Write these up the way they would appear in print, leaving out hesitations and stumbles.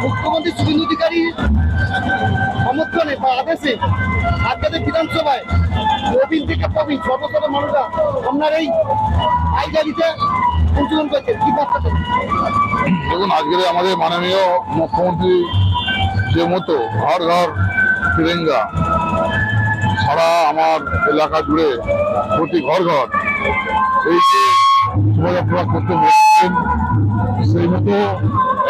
মুখ্যমন্ত্রী শুভেন্দু অধিকারী সমর্থনে বা আদেশে আজকের বিধানসভায় প্রবীণ থেকে প্রবীণ সর্বস্তরের মানুষরা আপনার এই আইজারিতে অংশগ্রহণ করছে, কি বার্তা দেবেন? দেখুন, আজকের আমাদের মাননীয় মুখ্যমন্ত্রী যে মতো ঘর ঘর তিরঙ্গা সারা আমার এলাকা জুড়ে প্রতি ঘর ঘর এই যে শোভাযাত্রা করতে বলেছেন, সেই মতো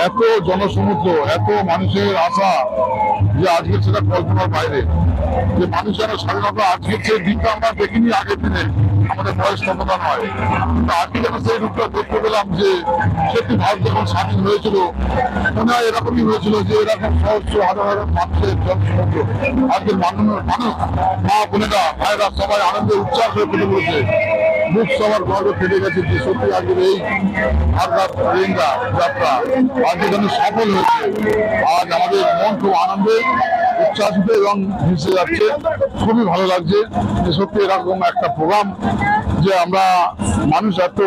এত জনসমুদ্র, এত মানুষের আশা যে আজকে সেটা কল্পনার বাইরে। যে মানুষ যেন স্বাধীনতা আজকের সেই দিনটা আমরা দেখিনি আগের দিনে, আমাদের বয়স ততটা নয়, কিন্তু আজকে যেন সেই রূপটা দেখতে পেলাম যে সত্যি ভারত যখন স্বাধীন হয়েছিল মনে হয় এরকমই হয়েছিল যে এরকম সহস্র হাজার হাজার মানুষের জনসমুদ্র আজকের মানুষ মা বোনেরা ভাইরা সবাই আনন্দে উচ্ছ্বাস হয়ে ফেলে পড়েছে। মুখ সবার গর্বে ফেটে গেছে যে সত্যি আজকের এই ভারত তিরঙ্গা যাত্রা আজকে যেন সফল হয়েছে। আজ আমাদের মন খুব আনন্দে উচ্ছ্বাসিত এবং মিশে যাচ্ছে, খুবই ভালো লাগছে যে সত্যি এরকম একটা প্রোগ্রাম যে আমরা মানুষ এত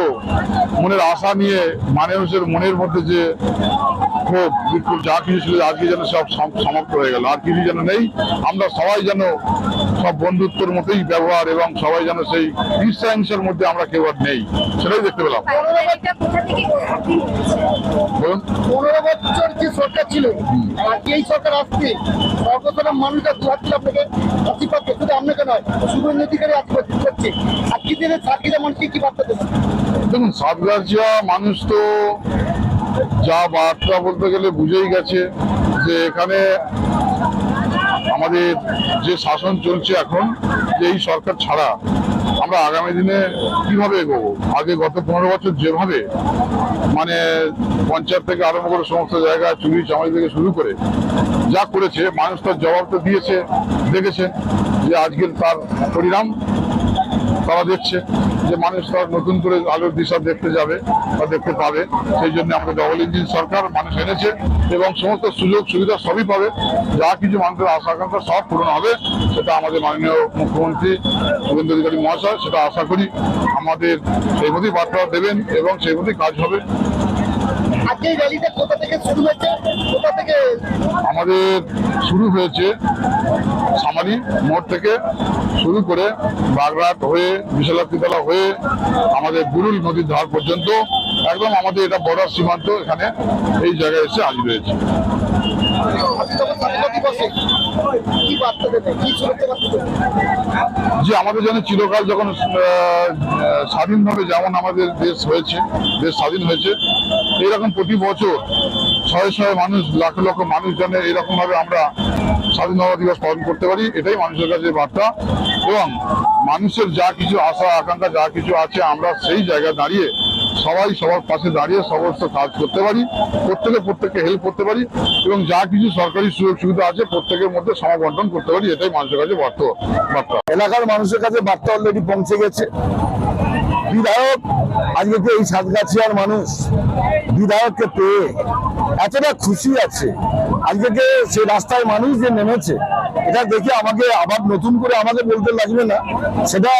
মনের আশা নিয়ে মানুষের মনের মধ্যে যে ক্ষোভ বিক্ষোভ যা কিছু ছিল আজকে যেন সব সমাপ্ত হয়ে গেল, আর কিছু যেন নেই। আমরা সবাই যেন সব বন্ধুত্বের মতোই ব্যবহার এবং সবাই যেন সেই ঈর্ষা হিংসার মধ্যে আমরা কেউ আর নেই, সেটাই দেখতে পেলাম। 15 বছর যে সরকার ছিল আর এই সরকার আসছে সর্বসাধারণ মানুষরা দু হাত তুলে আপনাকে আশীর্বাদ করছে, শুধু আপনাকে নয় শুভেন্দু অধিকারী আশীর্বাদ করছে। আর কি দিনের সাতক্ষীরা মানুষকে কি বার্তা দেবেন? দেখুন, সাতগাছিয়া মানুষ তো যা বার্তা বলতে গেলে বুঝেই গেছে যে এখানে আমাদের যে শাসন চলছে এখন, যে এই সরকার ছাড়া আমরা আগামী দিনে কিভাবে এগোবো। আগে গত 15 বছর যেভাবে মানে পঞ্চায়েত থেকে আরম্ভ করে সমস্ত জায়গায় চুরি চামারি থেকে শুরু করে যা করেছে, মানুষ তার জবাব তো দিয়েছে, দেখেছে যে আজকের তার পরিণাম তারা দেখছে যে মানুষ তার নতুন করে আলোর দিশা দেখতে যাবে বা দেখতে পাবে। সেই জন্য আমাদের ডবল ইঞ্জিন সরকার মানুষ এনেছে এবং সমস্ত সুযোগ সুবিধা সবই পাবে। যা কিছু মানুষের আশা আকাঙ্ক্ষা সব পূরণ হবে, সেটা আমাদের মাননীয় মুখ্যমন্ত্রী শুভেন্দু অধিকারী মহাশয় সেটা আশা করি আমাদের সেই মতোই বার্তা দেবেন এবং সেই মতোই কাজ হবে। আজকে এই র্যালিটা কোথা থেকে শুরু হয়েছে? কোথা থেকে? আমাদের শুরু হয়েছে সামারি মোড় থেকে শুরু করে বাগড়াট হয়ে বিশালাক্ষীতলা হয়ে আমাদের বুরুল নদীর ধার পর্যন্ত একদম আমাদের এটা বর্ডার সীমান্ত, এখানে এই জায়গায় এসে হাজির হয়েছে। যে আমাদের জন্য চিরকাল যখন স্বাধীনভাবে যেমন আমাদের দেশ হয়েছে, দেশ স্বাধীন হয়েছে, এইরকম প্রতি বছর শয়ে শয়ে মানুষ লাখ লক্ষ মানুষ যেন এরকম ভাবে আমরা স্বাধীনতা দিবস পালন করতে পারি, এটাই মানুষের কাছে বার্তা। এবং মানুষের যা কিছু আশা আকাঙ্ক্ষা যা কিছু আছে আমরা সেই জায়গায় দাঁড়িয়ে সবাই সবার পাশে দাঁড়িয়ে সমস্ত কাজ করতে পারি, প্রত্যেককে হেল্প করতে পারি এবং যা কিছু সরকারি সুযোগ সুবিধা আছে প্রত্যেকের মধ্যে সমাবন্টন করতে পারি, এটাই মানুষের কাছে বার্তা। এলাকার মানুষের কাছে বার্তা অলরেডি পৌঁছে গেছে। বিধায়ক আজকে এই সাতগাছিয়ার মানুষ বিধায়ককে পেয়ে এতটা খুশি আছে, আজকে সে রাস্তায় মানুষ যে নেমেছে এটা দেখে আমাকে আবার নতুন করে আমাকে বলতে লাগবে না, সেটা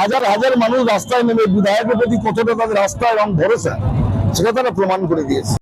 হাজার হাজার মানুষ রাস্তায় নেমে বিধায়কের প্রতি কতটা তাদের আস্থা এবং ভরসা সেটা তারা প্রমাণ করে দিয়েছে।